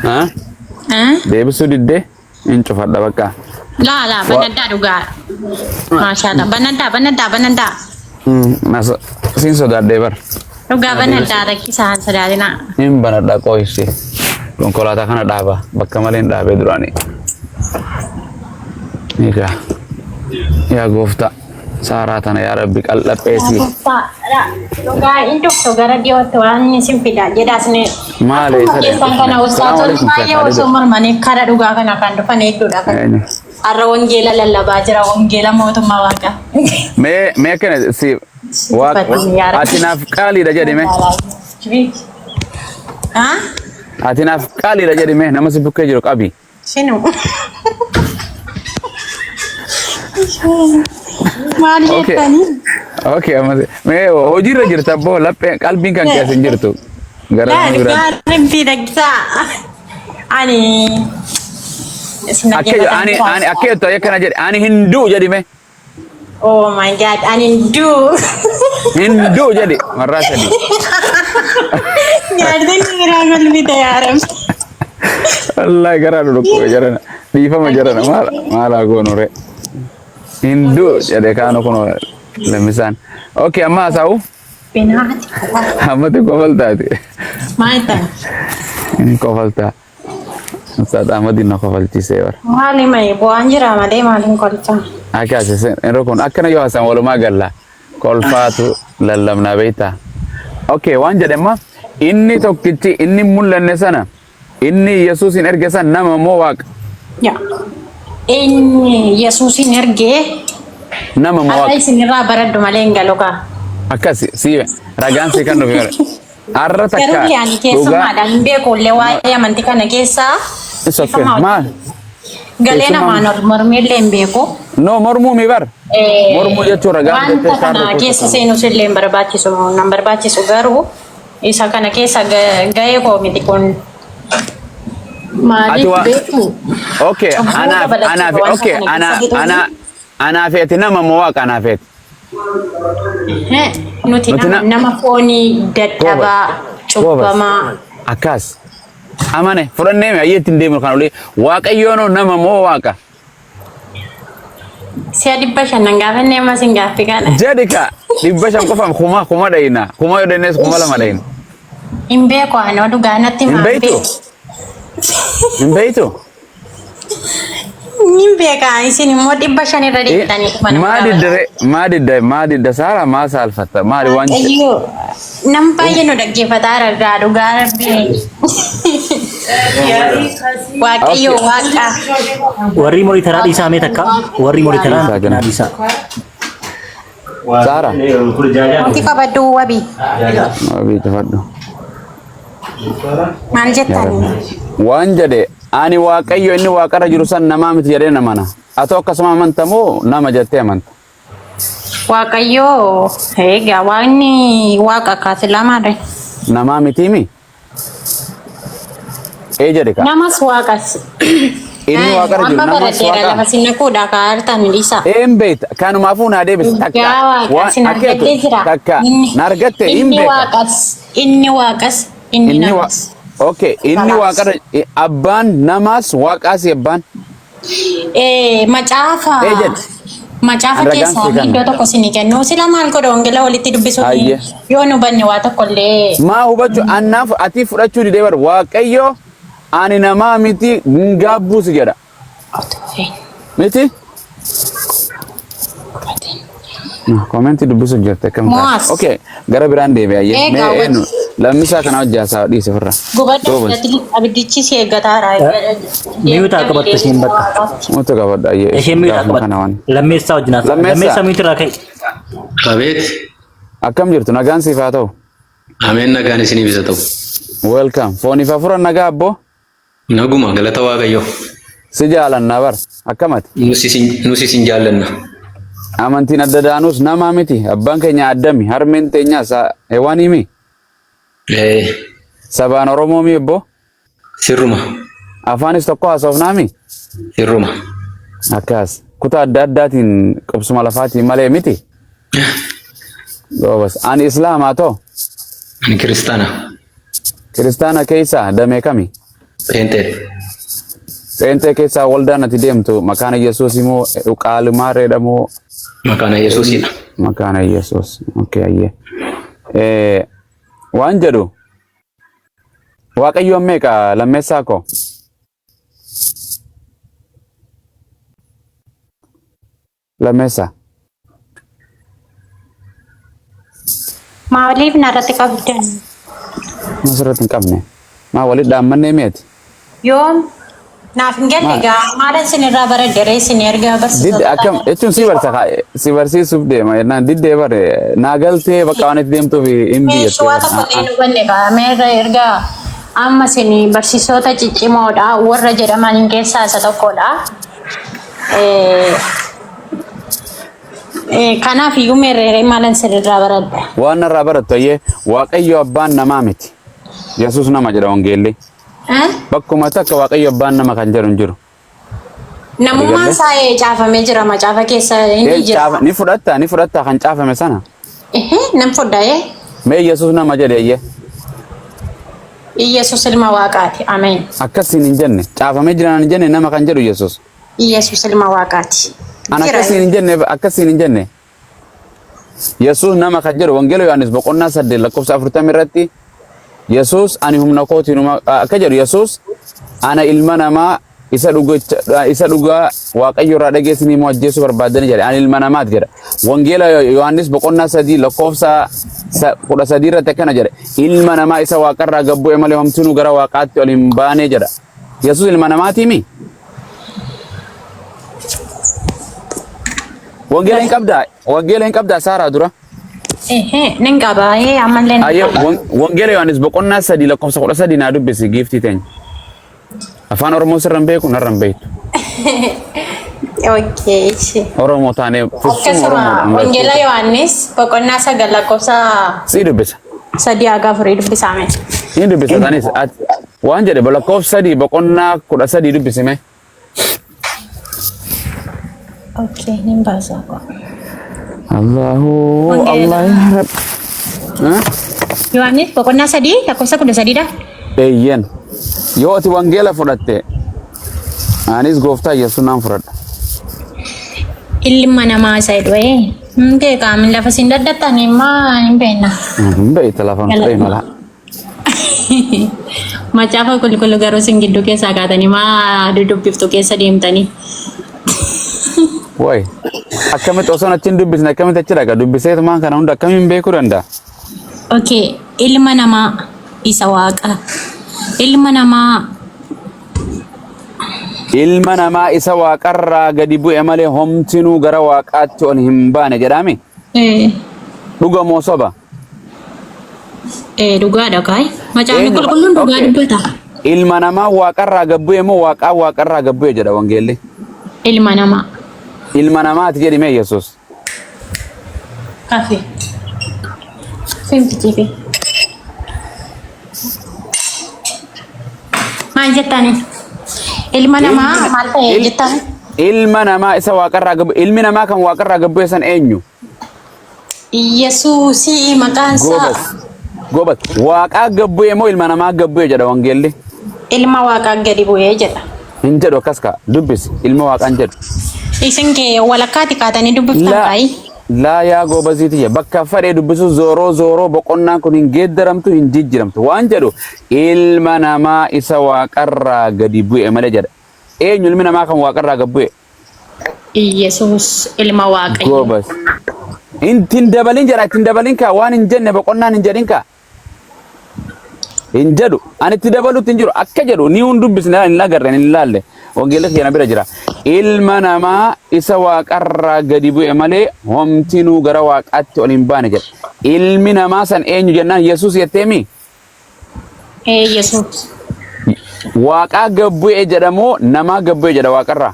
Ha? Deebisuu diddee hin cufadha bakka. La, banaddaa dhugaa. Maashaallah, banaddaa. Nas siin sodaadhee bar. Dhugaa banaddaa rakkisaan sodaadina. Hin banadhaa qooyisee. Konkolaataa kana dhaaba bakka malee hin dhaabee duraanii. Egaa yaa gooftaa saaraa tana yaa rabbi qal'apheesii. Dhugaa inni tokko gara dhiyootti waan isin fidaa jedhaasne. Maali isa Keessan kana ustaatonni baay'ee osoo mormanii kara dhugaa kana kan dhufan hedduudha. Har'a wangeela lallabaa jira wangeela mootummaa waaqa. Mee akkana si ati naaf qaaliidha jedhime. Ati naaf qaaliidha jedhime nama si bukkee jiru qabi. Shinu. Maali jettanii? Okay, mee hojiirra jirta boo laphee qalbiin kan keessa hin jirtu. Gara rabbi dhagsaa. Ani akkeettu akkana jedhe ani hinduu jedhime. Oh my god, ani hinduu jedhi marraa sadii. Gaadden garaa golbite yaaram. Wallahi garaa dhudhukkoo jarana dhiifama jarana maala goonure. Hinduu jedhe kaanu kun lamisaan. Okay, amma haasa'u. Binaati. Ammatti kofaltaati. Maayita. Inni kofaltaa. Ustaad Ahmad na kofalchiisee bara. Maali mai bu'aan jira malee maaliin kolfaa? Akkaasi yeroo kun akkana yoo haasa'an walumaa galla kolfaatu lallabnaa beektaa. Okay, waan jedhama inni tokkichi inni mul'anne sana inni Yesuusin erge sana nama moo waaqa? Yaa. Inni Yesuusin ergee nama moo waaqa? Akka isinirraa baraddu malee hin galukaa. Akkasi siibe ragaan si kan dhufe arra takka garuu yaani keessummaadhaan hin beekullee waa'ee amantii kana keessaa maal galee namaan mormiillee hin beeku. No mormuu mi bar mormuu jechuun ragaan wanta kana keessa seenus illee hin barbaachisu nan barbaachisu garuu isa kana keessa ga'ee koo miti kun maaliif beeku. Okay, anaafeeti nama moo waaqa anaafeeti? Nuti nama foonii dadhabaa cubbamaa. Akkas amane fudhannee mi ayyeetti hin deemnu kan olee waaqayyoon nama moo waaqa? Si'a 500 gaafannee ammas hin gaaffi kana. Jedhi ka 500 qofa kuma dhayina kuma yoo dandeessu kuma lama dhayina. Hin beeku anoo dhugaa natti maa beeku. Hin beektu? Hin beekaa isin immoo 500 irra deebitanii dhufan. Maadidda saara maa saalfatta maali waan nam baay'ee nu dhaggeeffataa irraa dhugaa rabbii. Waaqayyo waaqa. Warri monitoraa dhiisaa mee takka? Warri monitoraa dhiisaa. Saara. Wanti qabaddu wabii. Wabii tafadhu. Maal jettanii? Waan jedhe ani waaqayyo inni waaqarra jiru san namaa miti jedhee namana. Atoo akkasuma amantamoo nama jettee amanta? Waaqayyo egaa waaqni waaqa akkas lamaadha. Namaa miti mi? Jedhe ka? Namas waaqas. Inni waaqarra jiru namas waaqa. Lafa sinna kuudhaa kaartan milisa. Beekta kanumaafuu naa deebis takka. Waan argattee jira. Takka nargatte hin beekta. Inni waaqas. Inni namas. Okay, inni waaqarra abbaan namas waaqaas abbaan. Macaafa. Macaafa keessaa iddoo tokko sinii kennu sila maal godha wangeela walitti dubbisuuti yoo nu banne waa tokko illee. Maa hubachuu annaaf ati fudhachuu didee bar waaqayyo ani namaa miti gaabbuus jedha. Miti? Koomenti dubbisu jirte kam ta'a? Okay, gara biraan deebi'ayyee. Mee lammisaa kana hojjaasaa dhiise firra. Gubadda abiddichi si eeggataara. Miyuutaa qabatte isiin bakka. Mutu qabadha ayyee. Isheen miyuutaa qabatte. Lammeessaa wajjinaaf. Lammeessaa miyuutirraa ka'e. Qabeet. Akkam jirtu nagaan siif haa ta'u. Ameen nagaan isiniif isa ta'u. Welcome. Fooniif hafuura nagaa abboo. Naguma galata waaqayyo. Si jaalanna bar akkamati. Nus isin jaallanna. Amantiin adda daanus nama miti abbaan keenya addami harmeen teenyaas hewaan himi. Sabaan Oromoo mi ebbo? Sirruma. Afaanis tokko haasofnaa mi? Sirruma. Akkas kutaa adda addaatiin qubsuma lafaatiin malee miti. Goobas ani islaamaa ta'u. Ani kiristaana. Kiristaana keessa damee kami? Pente. Seente keessa waldaan ati deemtu makaana Yesuus immoo qaalumaarreedha moo Makana Yesuusidha. makaana Yesuus. Okay, ayyee. Waan jedhu Waaqayyoon meeqa lammeessaa koo? Lammeessaa. Maaliif narratti qabdan? Masirratti hin qabne. Maa walitti dhaammannee meeti? Yoom naaf hin galle gaa maalan sinirraa baraddaree sin ergaa Didde barsiisota. akkam jechuun si barsiisuuf deema jennaan diddee bare naa galtee bakka waan itti deemtuuf hin Meeshaa tokko biyyattu. illee hubanne gaa meerra ergaa amma sin barsiisota ciccimoodha warra jedhaman keessaa isa tokkodha. Kanaaf iyyuu meerree maalan sinirraa baradda. Waan narraa barattu ayyee Waaqayyo abbaan namaa miti. Yesuus nama jedha wangeelli. Bakkuma takka Waaqayyo abbaan nama kan jedhu hin jiru. Namummaan isaa caafamee jira macaafa keessa inni jira. Ni fudhatta kan caafame sana. Nam fudhayee. Mee Yesuus nama jedhe ayyee. Yesuus ilma waaqaati. Ameen. Akkasiin hin jenne caafamee jiraan hin jenne nama kan jedhu Yesuus. Yesuus ilma waaqaati. An akkasiin hin jenne. Yesuus nama kan jedhu wangeela Yohaannis boqonnaa 8 lakkoofsa 40 irratti Yesuus ani humna kootiin akka jedhu Yesuus ana ilma namaa isa dhugaa Waaqayyo irraa dhageessanii moo ajjeesuu barbaadanii jedhe ani ilma namaati jedha. Wangeela Yohaannis boqonnaa 3 lakkoofsa 13 irratti akkana jedhe ilma namaa isa waaqarraa gabbu'e malee homtinuu gara waaqaatti ol hin baane jedha. Yesuus ilma namaatiimi? Wangeela hin qabdaa Saaraa dura? Nin qabaa ammallee. Wangeela Yohaannis boqonnaa 3 lakkoofsa 13 naa dubbisi giiftii teenya. Afaan Oromoo sirra hin beeku narra hin beektu. Okay. Oromoo taanee Akkasuma wangeela Yohaannis boqonnaa 9 lakkoofsa si dubbisa. 3 haga 4 dubbisame. Ni dubbisa taanis waan jedhe lakkoofsa 3 boqonnaa 13 dubbisime. Okay, nin baasa ko. Allahu Allah ya Rabb. Yohaannis boqonnaa 3 lakkoofsa 13 dha. Eeyyen. Yoo ati wangeela fudhatte anis gooftaa Yesuus naan fudhadha. Ilma namaa isa jedhu beekamin lafa sin daddattan maa hin beekna. Hin beekta lafa hin mala. Macaafa qulqulluu garuu sin gidduu keessaa kaatanii maa dubbiftu keessa deemtanii. Wai. Akkamitti osoo achiin dubbisne akkamitti achi dhaqa dubbiseetumaan kana hunda akkamiin beekuu danda'a? Okay, ilma namaa isa waaqa. Ilma namaa isa waaqarraa gadi bu'e malee homtinuu gara waaqaatti ol hin baane jedhame? Dhuga moo soba? Dhugaadha kai. Macaafni qulqulluun dhugaa dubbata. Ilma namaa waaqarraa gadi bu'e moo waaqarraa gadi bu'e jedha wangeelli? Ilma namaa. Ilma namaati jedhime Yesuus. Kafe. Finti TV. Maal jettani? Ilma namaa maal ta'e jettani? Ilma namaa isa waaqarraa gadi bu'e. Ilmi namaa kan waaqarraa gadi bu'e san eenyu? Yesuusii maqaan isaa. Gobat. Waaqaa gadi bu'e moo ilma namaa gadi bu'e jedha wangeelli? Ilma waaqaa gadi bu'ee jedha. Hin jedhu akkas ka dubbisi ilma waaqaan jedhu. Isin kee walakkaati kaatanii dubbiftan kaayi. Laa yaa goobasiitiyya bakka fadhee dubbisu zooroo boqonnaan kun hin geeddaramtu hin jijjiramtu waan jedhu ilma namaa isa waaqarraa gadi bu'e malee jedha. Eenyu ilmi namaa kan waaqarraa gadi bu'e? Yesuus ilma waaqayyo. Goobas. Ittiin dabalin jedha ittiin dabalin kaa waan hin jenne boqonnaan hin jedhin kaa. Hin jedhu ani itti dabaluutti hin jiru akka jedhu ni hun dubbisne hin agarre hin ilaalle wangeelli keenya bira jira. Ilma namaa isa waaqarraa gadi bu'e malee homtinuu gara waaqaatti ol hin baane jedha. Ilmi namaa san eenyu jennaan Yesuus jetteemi? Yesuus. Waaqaa gadi bu'e jedhamoo namaa gadi bu'e jedha waaqarraa?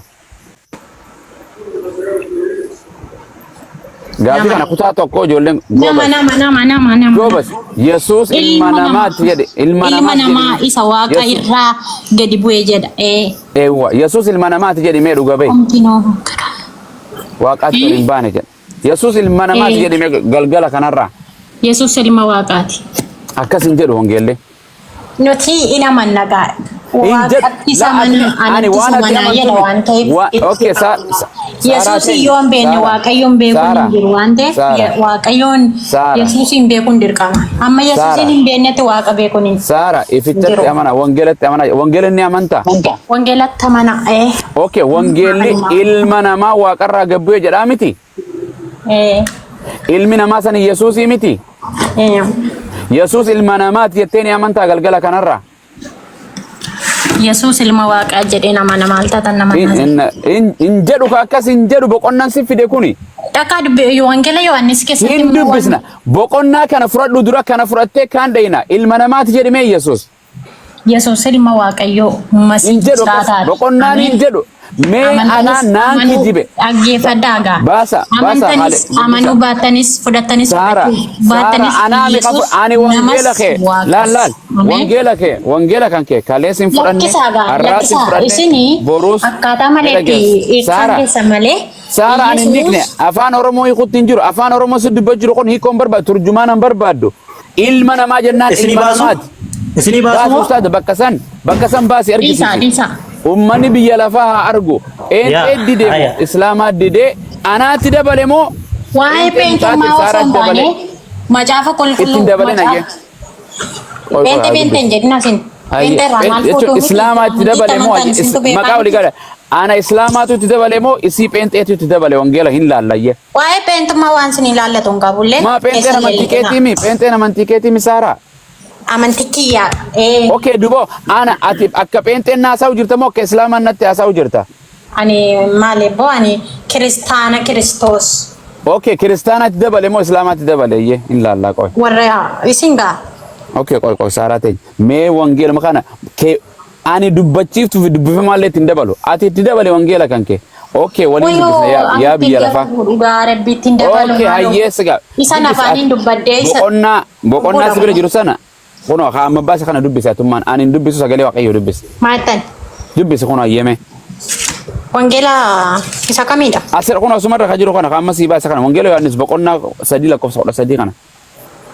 Gaafi kana kutaa tokko ijoolleen nama. Goobas Yesuus ilma namaati jedhe ilma namaa isa waaqa irraa gadi bu'e jedha. Yesuus ilma namaati jedhi mee dhuga ba'i. Waaqaatti ol hin baane jedha. Yesuus ilma namaati jedhi mee galgala kanarraa. Yesuus ilma waaqaati. Akkas hin jedhu wangeelli. Nuti ina mannagaa. waaqatti samana anatti samana jedha waan ta'eef okay Yesuusin yoo hin beekne Waaqayyoon beekuun hin jiru waan ta'eef Waaqayyoon Yesuusin beekuun dirqama. Amma Yesuusin hin beeknetti Waaqa beekuun hin jiru. Saara ifittatti amana wangeelatti amana wangeelni amanta. Wangeelatti amana okay wangeelli ilma namaa waaqarraa gabbu'e jedhaa miti. Ilmi namaa san Yesuusii miti. Yesuus ilma namaati jettee ni amantaa galgala kanarraa. Yesuus ilma Waaqaa jedhee nama maal taatan nama in jedhu akkas in jedhu boqonnaan si fide kuni. Dhaqaa wangeela Yohaannis keessatti hin dubbisna boqonnaa kana fudhadhu dura kana fudhattee kaan dhayina ilma namaati jedhime Yesuus. Yesuus ilma Waaqayyoo masiisaataadha. Boqonnaan hin jedhu mee ana naan kijibe dhaggeeffadhaagaa baasa amanuu baatanis fudhatanis baatanis ani wangeela kee laal wangeela kan kee kaleessin fudhanne arraasin fudhanne boruus akkaataa maleetti ibsan keessa malee Saara ani nikne afaan Oromoo hiikutti hin jiru afaan Oromoo si dubbaa jiru kun hiikoon barbaadu turjumaan barbaadu ilma namaa jennaan ilma namaati. Isini baasu ustaad bakka san baasi argisiisi. Ummani biyya lafaa haa argu. Eenyee didee islaamaa didee anaatti dabale moo waa'ee peentummaa osoo hin taane macaafa qulqulluu peenteen jedhina sin islaamaatti dabale moo maqaa olii gala ana islaamaatu itti dabale moo isii peenteetu itti dabale wangeela hin laallayye. Waa'ee peentummaa waan sin ilaallatu hin qabullee. Maa peenteen amantii keetiimi Saaraa. Amantikiyya. Okay, dubo ana ati akka peenteen naasawu jirta moo akka islaamaan natti haasawu jirta? Ani maalebo ani kiristaana Kiristoos. Okay, kiristaanatti dabale moo islaamaatti dabale iyyee hin laallaa qoy. Warra isingaa. Okay, qoy Saaraa ta'e mee wangeela makana ke ani dubbachiiftu fi dubbifamaallee ittiin dabalu ati itti dabale wangeela kan kee. Okay, waliin dubbisna yaa biyya lafaa. Dhugaa rabbiittiin dabalu. Okay, hayyeessa gaa. Isan afaaniin dubbadde isa. Boqonnaa sibira jiru sana. Kuno amma baasa kana dubbisa tummaan ani dubbisu sagalee Waaqayyoo dubbisa. Maatan. Dubbisa kuno ayyeme. Wangeela isa kamidha? Asir kuno sumarra ka jiru kana amma si baasa kana wangeela Yohaannis boqonnaa 3 lakkoofsa 13 kana.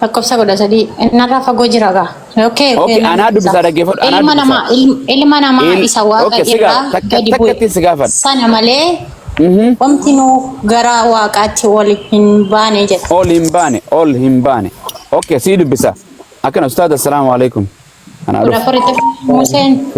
Lakkoofsa 13 narraa fagoo jira gaa. Okay. Okay, ana dubbisa dhaggeeffadhu ana dubbisa. Ilma namaa isa Waaqa irraa gadi bu'e. Sana malee wanti nu gara Waaqaatti ol hin baane jedha. Ol hin baane. Okay, si dubbisa. Akan Ustaz, assalamu alaikum. Ana udah perite Musen.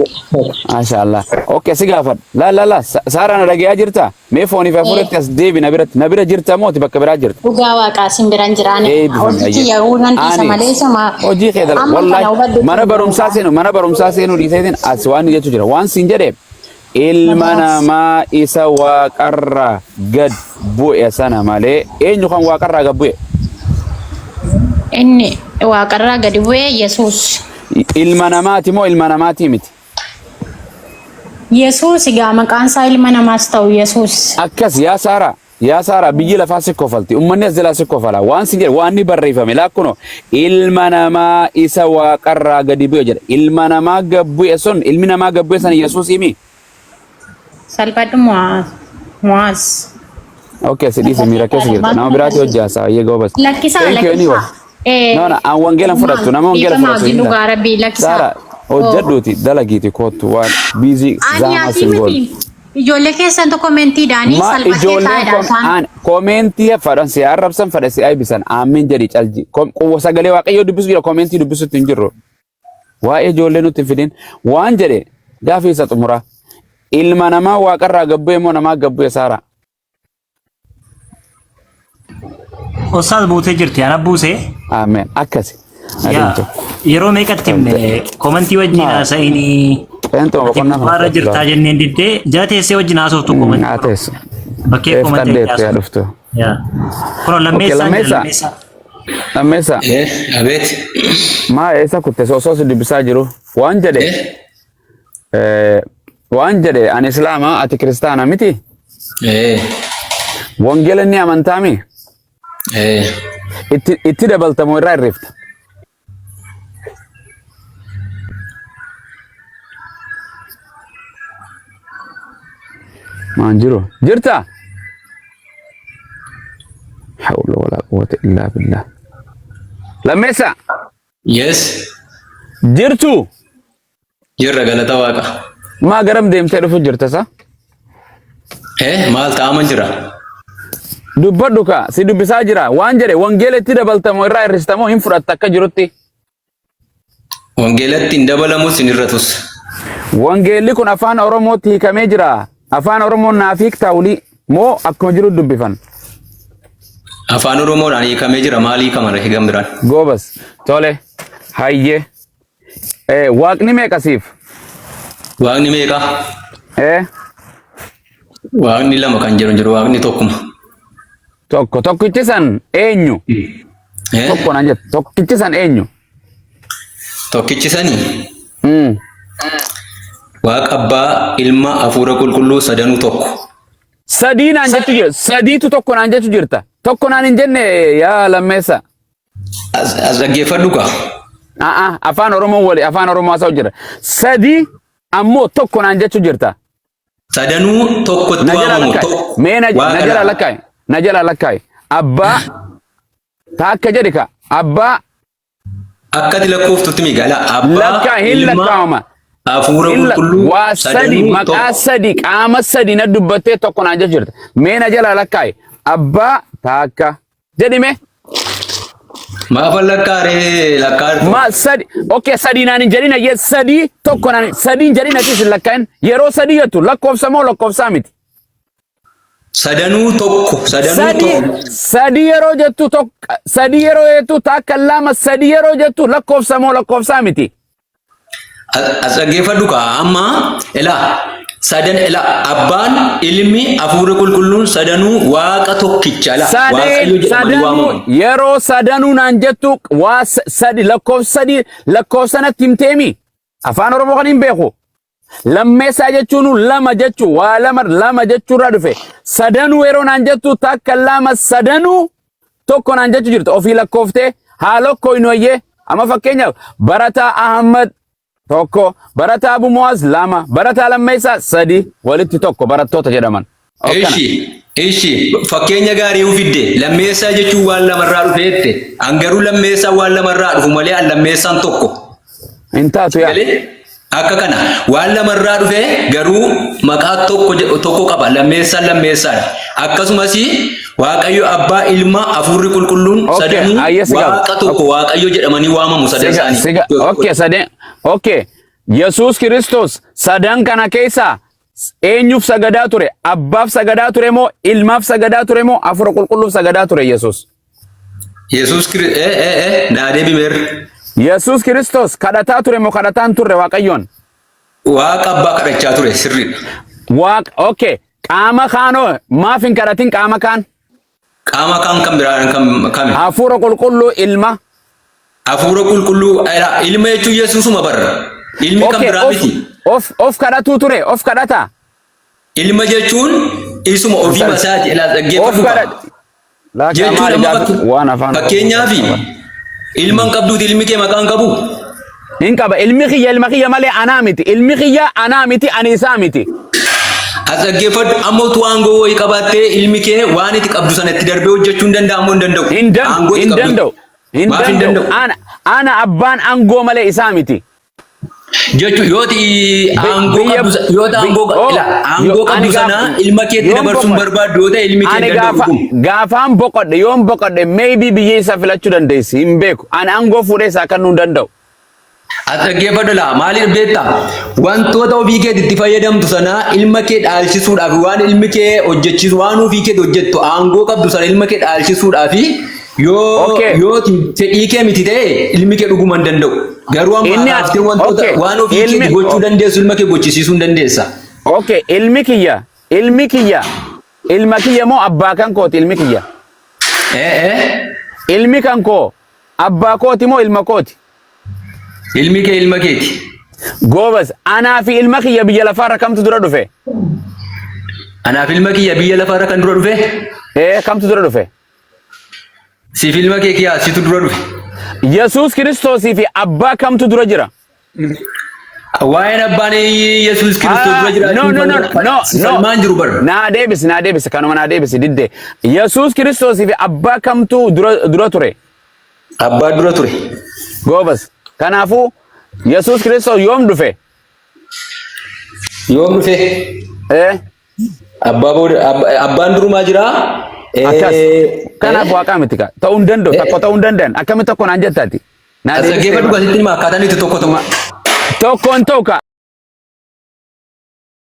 Masyaallah. Oke, sigafat. La. Sara na lagi ajirta. Me foni fa furet kas debi nabira jirta mo ti bakka bira jirta. Uga wa kasim biran jirane. Oji ya unan di sama desa ma. Oji khedal. Wallahi mana barum sasenu di sayin aswani jechu jira. Wan sinjade. Ilma nama isa wa qarra gad bu ya sana male. Enyu kan wa qarra gad bu. Inni Waaqarraa gadi bu'ee Yesuus. Ilma namaati moo ilma namaati miti? Yesuus egaa maqaan isaa ilma namaas ta'u Yesuus. Akkas yaa Saara biyyi lafaa si kofalti ummanni as jalaa si kofala waan si jedhe waan ni barreeffame laakkuno ilma namaa isa Waaqarraa gadi bu'e jedha ilma namaa gabbu'e sun ilmi namaa gabbu'e san Yesuus himi. Salphadhu Mu'aaz. Okay, sidhiisi miira keessa jirta nama biraati hojjaasaa ayyee goobas. Lakkisaa. No, an wangeelan fudhattu nama wangeelan fudhattu. Dhugaa rabbii lakkisaa. Saara hojjedhuuti dalagiiti kootu waan biizii zaama singool. Ijoollee keessan tokko koomentiidhaanii salphatee taa'edha. Koomentii fadhan si arrabsan fadha si aybisan aamin jedhi calji. Quwwa sagalee Waaqayyoo dubbisu jira koomentii dubbisutti hin jirru. Waa'ee ijoollee nutti fidin waan jedhe gaafii isa xumura. Ilma namaa Waaqarraa gabbu'e moo namaa gabbu'e Saara? Ustaz buutee jirti ana buusee. Amen. Akkasi. Yeroo meeqatti komentii wajjin haasa'ini. Warra jirtaa jenneen diddee jala teessee wajjin haasoftu komentii. Bakkee komentii haasoftu. Kun lammeessaa. Lammeessaa. Abeet. Maa eessa kutte osoo si dubbisaa jiru waan jedhe ani islaama ati kiristaana miti. Wangeela ni amantaami. Itti dabaltamoo irraa irreefta. Maan jiru jirta? Hawla wala quwwata illa billah. Lammeessa. Yes. Jirtu? Jirra galata waaqa. maa garam deemtee dhufu jirta sa Maal ta'aman jira? dubbadhu ka si dubbisaa jira waan jedhe wangeelatti dabaltamoo irraa hir'istamoo hin fudhatta akka jirutti Wangeelatti hin dabalamus hin irratus. wangeelli kun afaan oromootti hiikamee jira afaan oromoon naaf hiiktaawuli moo akkuma jiru dubbifan Afaan Oromoodhaan hiikamee jira maal hiikaman hiikam biraan? goobas tole hayyee waaqni meeqasiif Waaqni meeqa? Waaqni lama kan jiru waaqni tokkuma. tokkichi san eenyu tokko naan jettu tokkichi san eenyu Tokkichi sanii Waaqa abbaa ilma hafuura qulqulluu sadanuu tokko. sadii naan jettu jira sadiitu tokko naan jettu jirta tokko naan hin jenne yaa lammeessa As dhaggeeffadhu ka. afaan oromoo wali afaan oromoo haasa'u jira sadii ammoo tokko naan jettu jirta Sadanuu tokkotti waamamu tokko. mee na jala lakkaa'e abbaa taakka jedhi ka abbaa Akkati lakkooftutti miigala abbaa lakkaa hin lakkaa'ama hafuura qulqulluu waa sadi maqaa sadi qaama sadi na dubbattee tokko naan jettu jirta mee na jala lakkaa'e abbaa taakka jedhime Maafa lakkaaree lakkaaree. ma sadi okay sadi naan hin jedhina ye sadi tokko naan sadi hin jedhina tis lakkaa'in yeroo sadi jettu lakkoofsa moo lakkoofsaa miti Sadanuu tokko. sadi yeroo jettu tokko sadi yeroo jettu taakka lama sadi yeroo jettu lakkoofsa moo lakkoofsaa miti As dhaggeeffadhu ka amma sadan abbaan ilmi hafuura qulqulluun sadanuu waaqa tokkicha waaqayyo jedhamanii waamamu. yeroo sadanuu naan jettu waa sadi lakkoofsa natti himteemi afaan oromoo kan hin beeku lammeessaa jechuun lama jechuu waa lama jechuurraa dhufe sadanuu yeroo naan jettu takka lama sadanuu tokko naan jechuu jirtu ofii lakkooftee haa lokkooynoyyee amma fakkeenyaaf barataa Ahmad tokko barataa Abu Muaz lama barataa lammeessaa sadi walitti tokko barattoota jedhaman. Ishi fakkeenya gaarii ufidde lammeessaa jechuun waan lamarraa dhufeette hangaruu lammeessaa waan lamarraa dhufu malee an lammeessaan tokko. Hin taatu yaa. Akka kana waan lamarraa dhufe garuu maqaa tokko qaba lammeessaan akkasumas waaqayyo abbaa ilma hafuurri qulqulluun sadanuu waaqa tokko waaqayyo jedhamanii waamamu sadan isaanii. Okay Yesuus Kiristoos sadan kana keessa eenyuuf sagadaa ture abbaaf sagadaa ture moo ilmaaf sagadaa ture moo hafuura qulqulluuf sagadaa ture Yesuus naadee bimeer Yesuus Kiristoos kadhataa ture moo kadhataan turre waaqayyoon waaqa abbaa kadhachaa ture sirriidha. Okay qaama kaanoo maaf hin kadhatin qaama kaan kan biraan kami hafuura qulqulluu ilma hafuura qulqulluu ilma jechuun Yesuusuma barra ilmi kan biraa miti of kadhatuu ture of kadhata ilma jechuun isuma ofii masaati dhaggeeffatu jechuun fakkeenyaaf ilma hin qabduuti ilmi kee maqaan qabu hin qaba ilmi kiyya malee anaa miti ilmi kiyya anaa miti ani isaa miti as dhaggeeffadhu ammoo tu aangoo wayii qabattee ilmi kee waan itti qabdu sanatti darbee hojjechuu hin danda'amu hin danda'u ana abbaan aangoo malee isaa miti jechuun yooti aangoo qabdu sana ilma keetti dabarsuun barbaaddu yoo ta'e ilmi kee danda'u gaafaan boqodhe yoon boqodhe maybe biyya isaa filachuu dandeessi hin beeku ani aangoo fuudhee isaa kennuu hin danda'u. As dhaggeeffadhu maaliif beektaa wantoota ofii keetti fayyadamtu sana ilma kee dhaalchisuudhaaf waan ilmi kee hojjechiisu waan ofii keetti hojjettu aangoo qabdu sana ilma kee dhaalchisuudhaaf yoo fedhii kee miti ta'e ilmi kee dhuguma hin danda'u. Garuu amma haaftee wantoota waan ofii keetti gochuu dandeessu ilma kee gochisiisuu hin dandeessa. Okay ilma kiyya moo abbaa kan kooti ilmi kiyya? Ilmi kan koo abbaa kooti moo ilma kooti? Ilmi kee ilma keeti. Goobas anaa fi ilma kiyya biyya lafaarra kamtu dura dhufe? Anaaf ilma kiyya biyya lafaarra kan dura dhufe? Kamtu dura dhufe? Siif ilma kee situ dura dhufe? Yesuus Kiristoosii fi abbaa kamtu dura jira? Waa'een abbaan Yesuus Kiristoos dura jira. No. Maan jiru bara? Naa deebisi kanuma naa deebisi didde. Yesuus Kiristoosii fi abbaa kamtu dura ture? Abbaa dura ture. Goobas. Kanaafuu Yesuus Kiristoos yoom dhufe? Yoom dhufe abbaan durumaa jira. Akkas. Kanaaf waaqaa miti ka. Ta'uu hin danda'u. Tokko ta'uu hin danda'an. Akkamitti tokko naan jettaati. As dhaggeeffadhu asitti akkaataan itti tokko tokko. Tokkoon ta'u ka.